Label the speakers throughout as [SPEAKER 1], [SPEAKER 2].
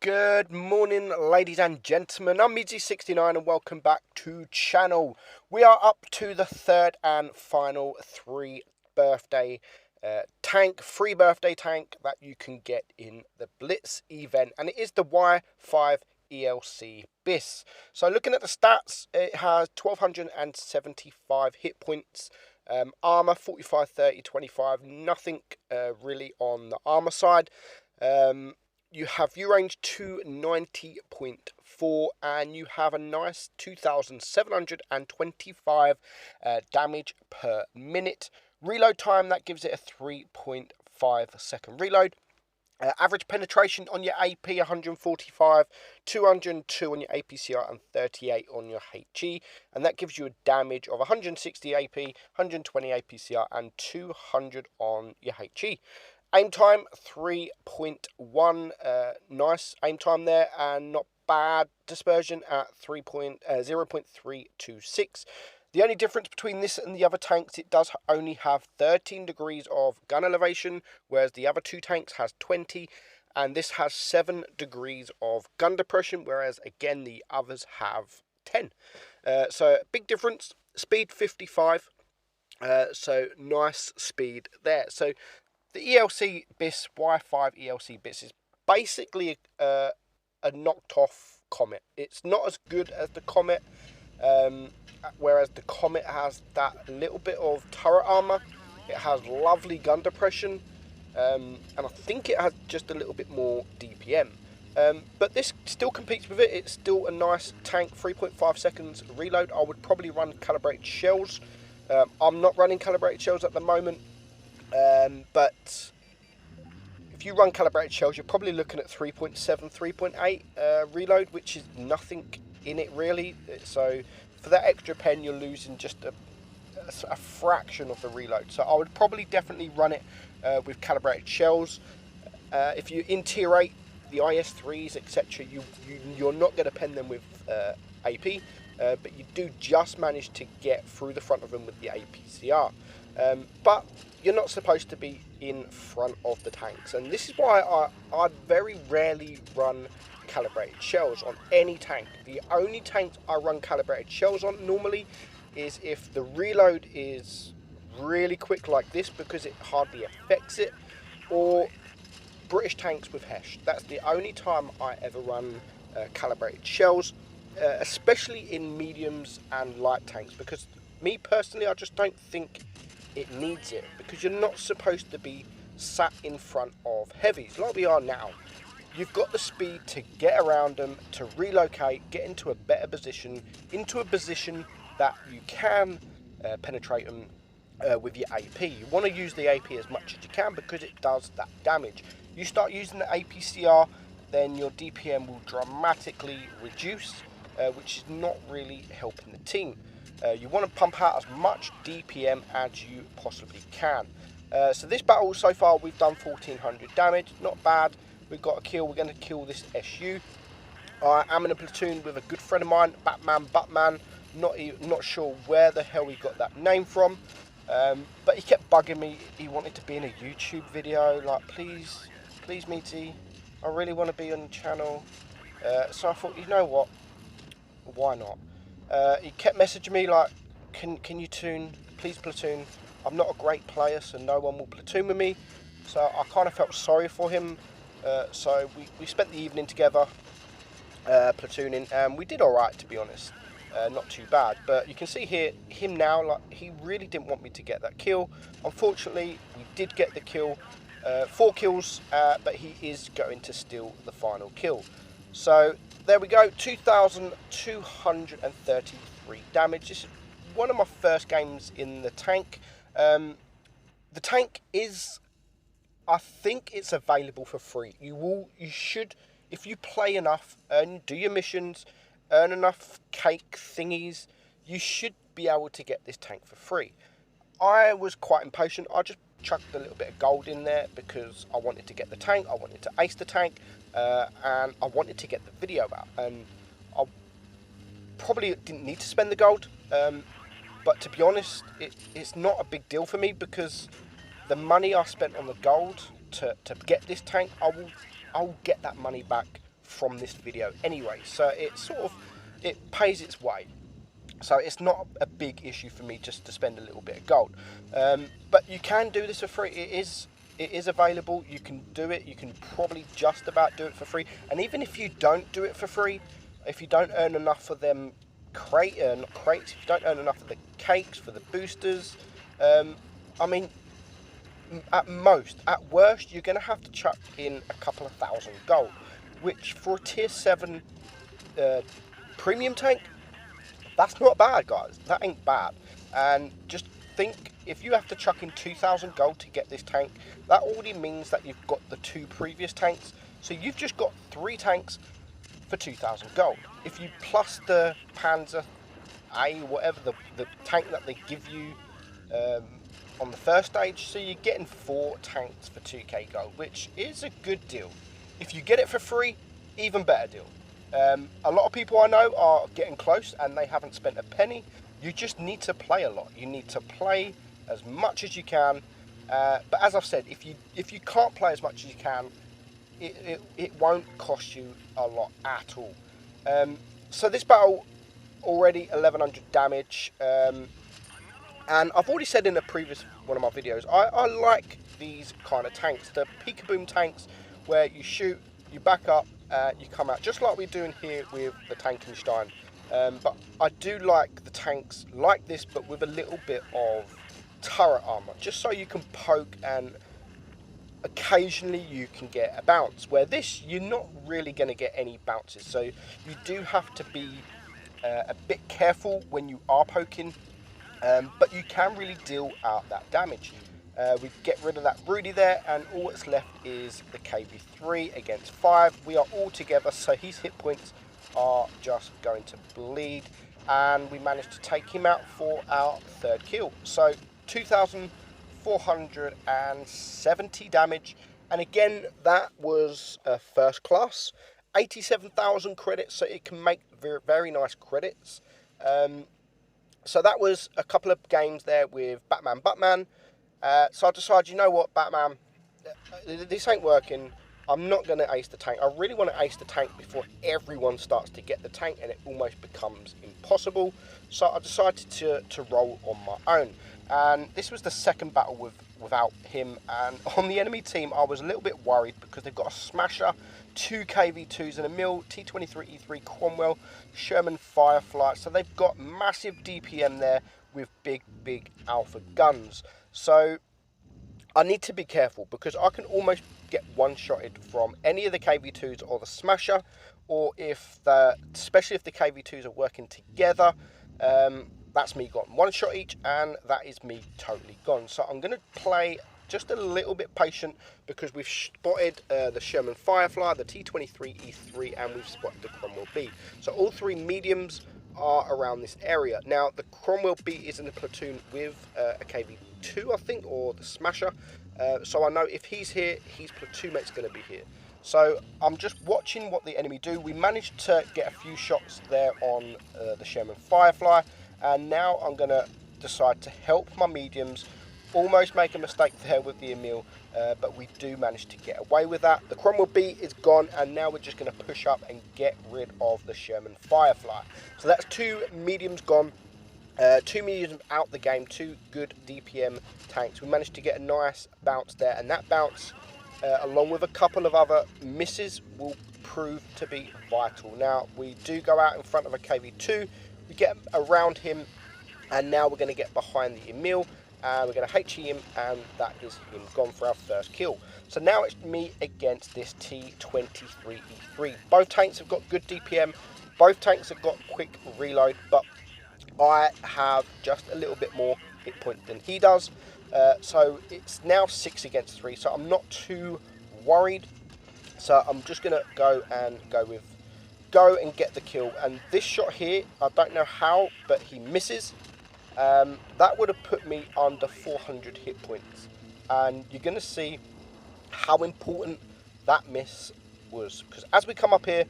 [SPEAKER 1] Good morning, ladies and gentlemen. I'm Meadsy69 and welcome back to channel. We are up to the third and final free birthday tank that you can get in the Blitz event, and it is the Y5 ELC BIS. So looking at the stats, it has 1275 hit points, armor 45, 30, 25, nothing really on the armor side. You have view range 290.4 and you have a nice 2,725 damage per minute. Reload time, that gives it a 3.5 second reload. Average penetration on your AP 145, 202 on your APCR and 38 on your HE, and that gives you a damage of 160 AP, 120 APCR and 200 on your HE. Aim time 3.1, nice aim time there, and not bad dispersion at 0.326. The only difference between this and the other tanks, it does only have 13 degrees of gun elevation, whereas the other two tanks has 20, and this has 7 degrees of gun depression, whereas again the others have 10. So big difference. Speed 55, so nice speed there. So the ELC BIS, Y5 ELC BIS, is basically a knocked off Comet. It's not as good as the Comet, whereas the Comet has that little bit of turret armor. It has lovely gun depression, and I think it has just a little bit more DPM. But this still competes with it. It's still a nice tank, 3.5 seconds reload. I would probably run calibrated shells. I'm not running calibrated shells at the moment. But if you run calibrated shells, you're probably looking at 3.7, 3.8 reload, which is nothing in it really. So for that extra pen, you're losing just a fraction of the reload. So I would probably definitely run it with calibrated shells. If you in tier 8, the IS3s, etc., you're not going to pen them with AP, but you do just manage to get through the front of them with the APCR. But you're not supposed to be in front of the tanks, and this is why I very rarely run calibrated shells on any tank. The only tanks I run calibrated shells on normally is if the reload is really quick like this, because it hardly affects it, or British tanks with Hesh. That's the only time I ever run calibrated shells, especially in mediums and light tanks, because me personally, I just don't think it needs it, because you're not supposed to be sat in front of heavies like we are now. You've got the speed to get around them, to relocate, get into a better position, into a position that you can penetrate them with your AP. You want to use the AP as much as you can because it does that damage. You start using the APCR, then your DPM will dramatically reduce, which is not really helping the team. You want to pump out as much DPM as you possibly can. So this battle so far, we've done 1400 damage, not bad. We've got a kill. We're going to kill this SU. I am in a platoon with a good friend of mine, Buttman. Not sure where the hell he got that name from, but he kept bugging me. He wanted to be in a YouTube video. Like, please Meaty, I really want to be on the channel. So I thought, you know what? Why not? He kept messaging me like, can you tune, please platoon. I'm not a great player, so no one will platoon with me. So I kind of felt sorry for him. So we spent the evening together platooning, and we did alright, to be honest. Not too bad, but you can see here, him now, like, he really didn't want me to get that kill. Unfortunately, we did get the kill, 4 kills, but he is going to steal the final kill. So there we go, 2,233 damage. This is one of my first games in the tank. The tank is, I think it's available for free. You should, if you play enough and do your missions, earn enough cake thingies, you should be able to get this tank for free. I was quite impatient. I just chucked a little bit of gold in there because I wanted to get the tank, I wanted to ace the tank, and I wanted to get the video out. And I probably didn't need to spend the gold, but to be honest, it's not a big deal for me, because the money I spent on the gold to get this tank, I will get that money back from this video anyway, so it pays its way. So it's not a big issue for me just to spend a little bit of gold. But you can do this for free. It is available. You can do it. You can probably just about do it for free. And even if you don't do it for free, if you don't earn enough for them crates, if you don't earn enough for the cakes, for the boosters, I mean, at worst, you're going to have to chuck in a couple of thousand gold, which for a tier 7 premium tank, that's not bad, guys. That ain't bad. And just think, if you have to chuck in 2,000 gold to get this tank, that already means that you've got the 2 previous tanks. So you've just got 3 tanks for 2,000 gold. If you plus the Panzer A, whatever, the tank that they give you on the first stage, so you're getting 4 tanks for 2k gold, which is a good deal. If you get it for free, even better deal. A lot of people I know are getting close and they haven't spent a penny. You just need to play a lot. You need to play as much as you can. But as I've said, if you can't play as much as you can, it won't cost you a lot at all. So this battle, already 1100 damage. And I've already said in a previous one of my videos, I like these kind of tanks. The peekaboom tanks where you shoot, you back up, you come out, just like we're doing here with the Tankenstein. But I do like the tanks like this, but with a little bit of turret armour, just so you can poke and occasionally you can get a bounce. Where this, you're not really going to get any bounces, so you do have to be a bit careful when you are poking, but you can really deal out that damage. We get rid of that Rudy there, and all that's left is the KV3 against 5. We are all together, so his hit points are just going to bleed, and we managed to take him out for our 3rd kill. So 2,470 damage, and again, that was first class. 87,000 credits, so it can make very, very nice credits. So that was a couple of games there with Batman. So I decided, you know what, Batman, this ain't working. I'm not going to ace the tank. I really want to ace the tank before everyone starts to get the tank, and it almost becomes impossible. So I decided to roll on my own. And this was the 2nd battle without him. And on the enemy team, I was a little bit worried because they've got a Smasher, 2 KV2s and a Mill, T23E3 Cromwell, Sherman Firefly. So they've got massive DPM there with big alpha guns. So I need to be careful because I can almost get one-shotted from any of the KV2s or the Smasher, or especially if the KV2s are working together, that's me gone. 1 shot each, and that is me totally gone. So I'm going to play just a little bit patient because we've spotted the Sherman Firefly, the T23E3, and we've spotted the Cromwell B. So all 3 mediums are around this area. Now the Cromwell B is in the platoon with a KV2, I think, or the Smasher. So I know if he's here, his platoon mate's going to be here. So I'm just watching what the enemy do. We managed to get a few shots there on the Sherman Firefly, and now I'm going to decide to help my mediums. Almost make a mistake there with the Emil, but we do manage to get away with that. The Cromwell B is gone, and now we're just going to push up and get rid of the Sherman Firefly. So that's 2 mediums gone, 2 mediums out the game, 2 good DPM tanks. We managed to get a nice bounce there, and that bounce, along with a couple of other misses, will prove to be vital. Now we do go out in front of a KV2, we get around him, and now we're going to get behind the Emil. We're going to HE him, and that is him gone for our 1st kill. So now it's me against this T23E3. Both tanks have got good DPM. Both tanks have got quick reload, but I have just a little bit more hit point than he does. So it's now 6 against 3, so I'm not too worried. So I'm just going to go and get the kill. And this shot here, I don't know how, but he misses. That would have put me under 400 hit points, and you're going to see how important that miss was, because as we come up here,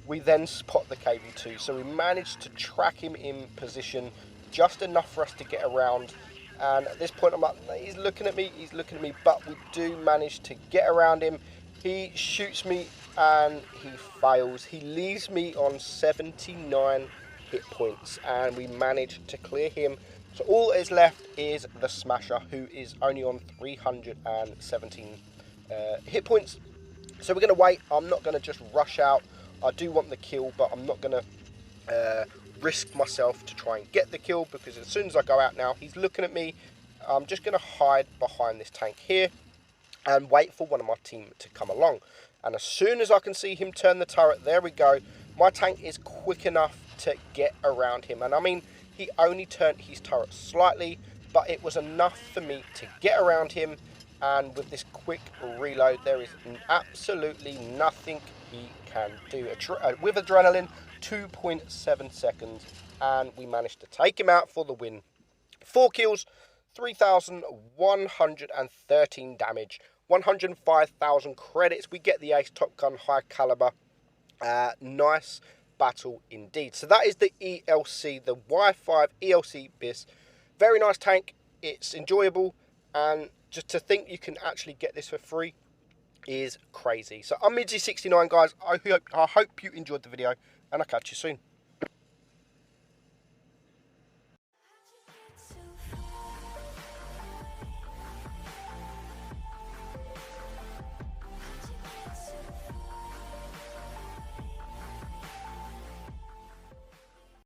[SPEAKER 1] we then spot the KV2, so we managed to track him in position just enough for us to get around. And at this point I'm like, he's looking at me, but we do manage to get around him. He shoots me and he fails. He leaves me on 79 hit points, and we managed to clear him. So all that is left is the Smasher, who is only on 317 hit points. So we're going to wait. I'm not going to just rush out. I do want the kill, but I'm not going to risk myself to try and get the kill, because as soon as I go out now, he's looking at me. I'm just going to hide behind this tank here and wait for one of my team to come along. And as soon as I can see him turn the turret, there we go. My tank is quick enough to get around him. And I mean, he only turned his turret slightly, but it was enough for me to get around him. And with this quick reload, there is absolutely nothing he can do. With adrenaline, 2.7 seconds, and we managed to take him out for the win. 4 kills, 3,113 damage, 105,000 credits. We get the Ace Top Gun High Caliber. Nice battle indeed. So that is the ELC, the Y5 ELC BIS. Very nice tank. It's enjoyable, and just to think you can actually get this for free is crazy. So I'm Meadsy69, guys. I hope you enjoyed the video, and I'll catch you soon.